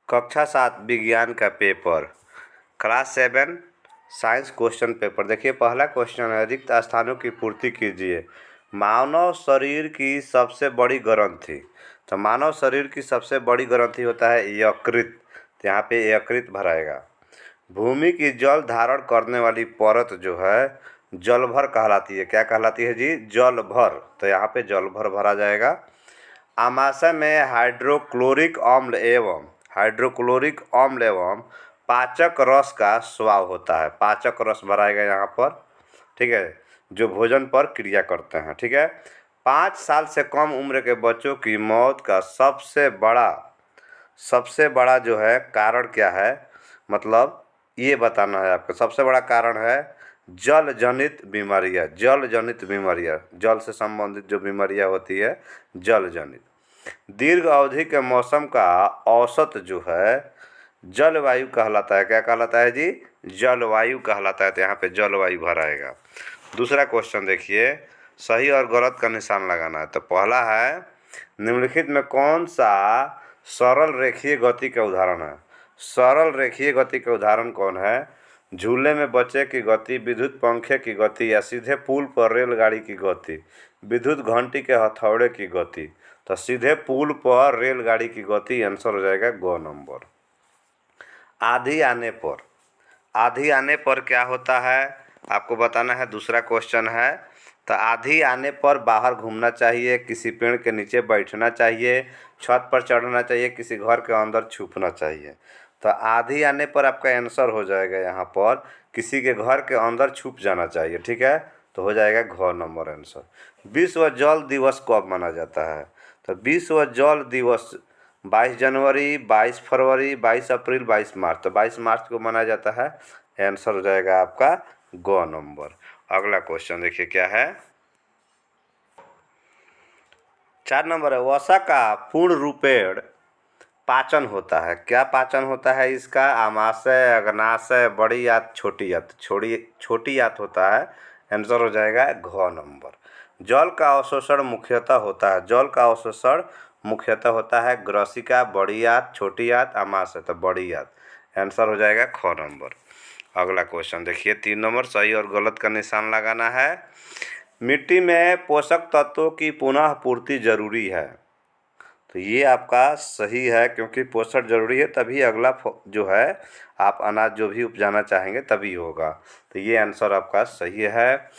कक्षा 7 विज्ञान का paper class 7 science question paper. देखिए पहला क्वेश्चन है, रिक्त स्थानों की पूर्ति कीजिए। मानव शरीर की सबसे बड़ी ग्रंथि। तो मानव शरीर की सबसे बड़ी ग्रंथि होता है यकृत। तो यहाँ पे यकृत भराएगा। भूमि की जल धारण करने वाली परत जो है जलभर कहलाती है। क्या कहलाती है जी? जलभर। तो यहाँ पे जलभर भरा जाएगा। आमाशय में हाइड्रोक्लोरिक अम्ल एवं पाचक रस का स्वाव होता है। पाचक रस भराएगा यहाँ पर, ठीक है, जो भोजन पर क्रिया करते हैं। ठीक है। 5 साल से कम उम्र के बच्चों की मौत का सबसे बड़ा जो है कारण क्या है, मतलब ये बताना है आपको। सबसे बड़ा कारण है जल जनित बीमारियाँ। जल से संबंधित जो बीमारियाँ होती है जल जनित। दीर्घ अवधि के मौसम का औसत जो है जलवायु कहलाता है। क्या कहलाता है जी? जलवायु कहलाता है। तो यहाँ पे जलवायु भराएगा। दूसरा क्वेश्चन देखिए, सही और गलत का निशान लगाना है। तो पहला है, निम्नलिखित में कौन सा सरल रेखीय गति का उदाहरण है? सरल रेखीय गति का उदाहरण कौन है? झूले में बच्चे की गति, विद्युत पंखे की गति, या सीधे पुल पर रेलगाड़ी की गति, विद्युत घंटी के हथौड़े की गति। तो सीधे पुल पर रेलगाड़ी की गति आंसर हो जाएगा ग नंबर। आधी आने पर क्या होता है आपको बताना है। दूसरा क्वेश्चन है, तो आधी आने पर बाहर घूमना चाहिए, किसी पेड़ के नीचे बैठना चाहिए, छत पर चढ़ना चाहिए, किसी घर के अंदर छुपना चाहिए। तो आधी आने पर आपका आंसर हो जाएगा यहाँ पर किसी के घर के अंदर छुप जाना चाहिए। ठीक है, तो हो जाएगा घ नंबर आंसर। विश्व जल दिवस कब मनाया जाता है? तो विश्व जल दिवस 22 जनवरी, 22 फरवरी, 22 अप्रैल, 22 मार्च। तो 22 मार्च को मनाया जाता है। आंसर हो जाएगा आपका ग नंबर। अगला क्वेश्चन देखिए क्या है, 4 नंबर है, वसा का पूर्ण रूपेण पाचन होता है। क्या पाचन होता है इसका? आमाशय, अग्नाशय, बड़ी आंत, छोटी आंत। छोटी आंत होता है। आंसर हो जाएगा घ नंबर। जल का अवशोषण मुख्यतः होता है ग्रसिका, बड़ी आंत, छोटी आंत, आमाशय। तो बड़ी आंत। आंसर हो जाएगा ख नंबर। अगला क्वेश्चन देखिए 3 नंबर, सही और गलत का निशान लगाना है। मिट्टी में पोषक तत्वों की पुनः पूर्ति जरूरी है। तो ये आपका सही है, क्योंकि पोषण जरूरी है तभी अगला जो है आप अनाज जो भी उपजाना चाहेंगे तभी होगा। तो ये आंसर आपका सही है।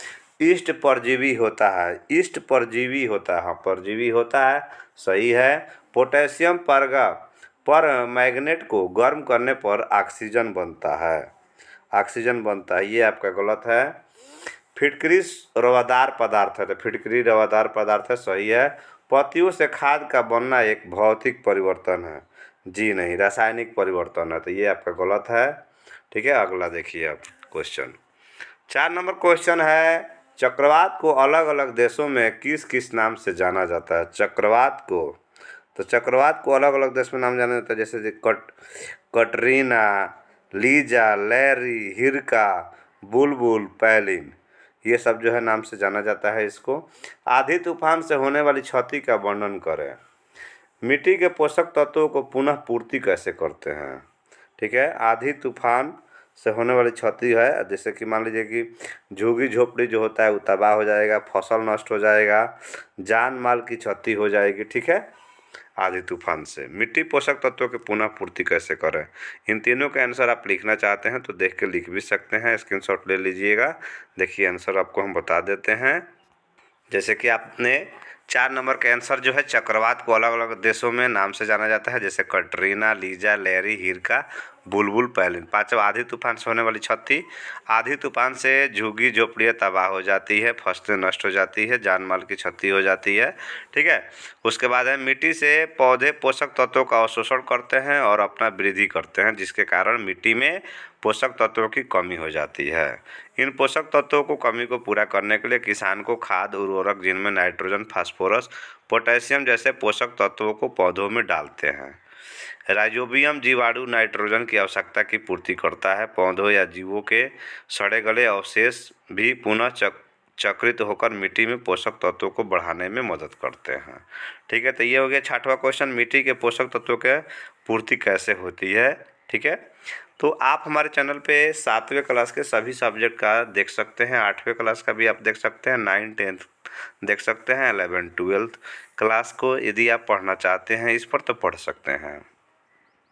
ईस्ट परजीवी होता है। हाँ, परजीवी होता है, सही है। पोटेशियम पर मैग्नेट को गर्म करने पर ऑक्सीजन बनता है। ये आपका गलत है। फिटकरी रवादार पदार्थ है। तो फिटकरी रवादार पदार्थ है, सही है। पत्तियों से खाद का बनना एक भौतिक परिवर्तन है। जी नहीं, रासायनिक परिवर्तन है। तो ये आपका गलत है। ठीक है, अगला देखिए अब क्वेश्चन 4 नंबर क्वेश्चन है, चक्रवात को अलग अलग देशों में किस किस नाम से जाना जाता है? चक्रवात को अलग अलग देश में नाम जाना जाता है, जैसे कटरीना, लीजा, लैरी, हिरका, बुलबुल, पैलिन। ये सब जो है नाम से जाना जाता है इसको। आधी तूफान से होने वाली क्षति का वर्णन करें। मिट्टी के पोषक तत्वों को पुनः पूर्ति कैसे करते हैं? ठीक है, आधी तूफान से होने वाली क्षति है, जैसे कि मान लीजिए कि झुग्गी झोपड़ी जो होता है वो तबाह हो जाएगा, फसल नष्ट हो जाएगा, जान माल की क्षति हो जाएगी। ठीक है, आधी तूफान से। मिट्टी पोषक तत्वों की पुनः पूर्ति कैसे करें? इन तीनों का आंसर आप लिखना चाहते हैं तो देख के लिख भी सकते हैं, स्क्रीनशॉट ले लीजिएगा। देखिए आंसर आपको हम बता देते हैं। जैसे कि आपने 4 नंबर का आंसर जो है, चक्रवात को अलग अलग देशों में नाम से जाना जाता है, जैसे कटरीना, लीजा, लैरी, हिरका, बुलबुल, पैलिन। 5वां, आधी तूफान से होने वाली क्षति। आधी तूफान से झुग्गी झोपड़ियाँ तबाह हो जाती है, फसलें नष्ट हो जाती है, जान माल की क्षति हो जाती है। ठीक है, उसके बाद है, मिट्टी से पौधे पोषक तत्वों का अवशोषण करते हैं और अपना वृद्धि करते हैं, जिसके कारण मिट्टी में पोषक तत्वों की कमी हो जाती है। इन पोषक तत्वों को कमी को पूरा करने के लिए किसान को खाद उर्वरक जिनमें नाइट्रोजन, फास्फोरस, पोटेशियम जैसे पोषक तत्वों को पौधों में डालते हैं। राइजोबियम जीवाणु नाइट्रोजन की आवश्यकता की पूर्ति करता है। पौधों या जीवों के सड़े गले अवशेष भी चक्रित होकर मिट्टी में पोषक तत्वों को बढ़ाने में मदद करते हैं। ठीक है, तो ये हो गया 6वां क्वेश्चन, मिट्टी के पोषक तत्वों के पूर्ति कैसे होती है। ठीक है, तो आप हमारे चैनल पे 7वें क्लास के सभी सब्जेक्ट का देख सकते हैं, 8वें क्लास का भी आप देख सकते हैं, 9, 10 देख सकते हैं, 11, 12 क्लास को यदि आप पढ़ना चाहते हैं इस पर तो पढ़ सकते हैं।